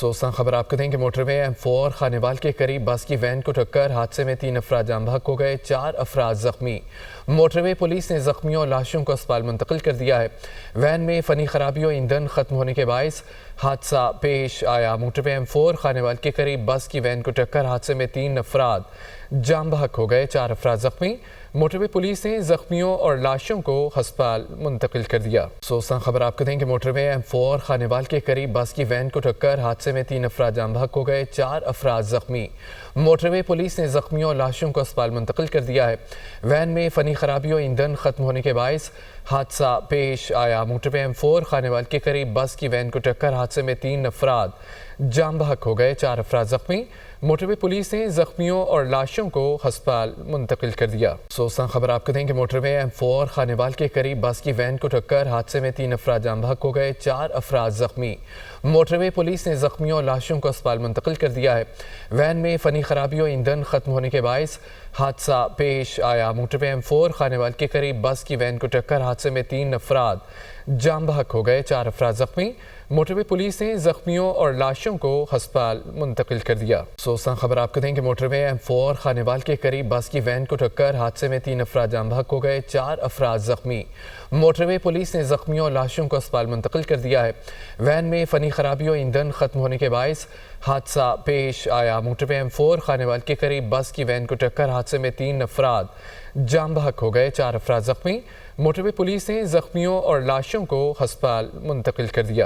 سوسان خبر آپ کو دیں کہ موٹر وے M4 خانیوال کے قریب بس کی وین کو ٹکر حادثے میں 3 افراد جاں بحق ہو گئے، 4 افراد زخمی۔ موٹر وے پولیس نے زخمیوں اور لاشوں کو اسپتال منتقل کر دیا ہے۔ وین میں فنی خرابی اور ایندھن ختم ہونے کے باعث حادثہ پیش آیا۔ موٹر وے M4 خانیوال کے قریب بس کی وین کو ٹکر حادثے میں 3 افراد جاں بحق ہو گئے، 4 افراد زخمی۔ موٹر وے پولیس نے زخمیوں اور لاشوں کو ہسپتال منتقل کر دیا۔ سوسان خبر آپ کو دیں کہ موٹر وے M4 خانیوال کے قریب بس کی وین کو ٹکر حادثے میں 3 افراد جاں بحق ہو گئے، 4 افراد زخمی۔ موٹر وے پولیس نے زخمیوں اور لاشوں کو ہسپتال منتقل کر دیا ہے۔ وین میں فنی خرابی اور ایندھن ختم ہونے کے باعث حادثہ پیش آیا۔ موٹر وے M4 خانیوال کے قریب بس کی وین کو ٹکر حادثے میں 3 افراد جاں بحق ہو گئے، 4 افراد زخمی۔ موٹر وے پولیس نے زخمیوں اور لاشوں کو ہسپتال منتقل کر دیا۔ سوسان خبر آپ کو دیں کہ موٹر وے M4 خانیوال کے قریب بس کی وین کو ٹکر حادثے میں 3 افراد جاں بحق ہو گئے، 4 افراد زخمی۔ موٹر وے پولیس نے زخمیوں اور لاشوں کو ہسپتال منتقل کر دیا ہے۔ وین میں فنی خرابی اور ایندھن ختم ہونے کے باعث حادثہ پیش آیا۔ موٹر وے M4 خانیوال کے قریب بس کی وین کو ٹکر حادثے میں 3 افراد جاں بحق ہو گئے، 4 افراد زخمی۔ موٹر وے پولیس نے زخمیوں اور لاشوں کو ہسپتال منتقل کر دیا۔ سوسان خبر آپ کو دیں کہ موٹر وے M4 خانیوال کے قریب بس کی وین کو ٹکر حادثے میں 3 افراد جاں بحق ہو گئے، 4 افراد زخمی۔ موٹر وے پولیس نے زخمیوں اور لاشوں کو ہسپتال منتقل کر دیا ہے۔ وین میں فنی خرابی اور ایندھن ختم ہونے کے باعث حادثہ پیش آیا۔ موٹر وے M4 خانیوال کے قریب بس کی وین کو ٹکر حادثے میں 3 افراد جاں بحق ہو گئے، 4 افراد زخمی۔ موٹر وے پولیس نے زخمیوں اور لاشوں کو ہسپتال منتقل کر دیا۔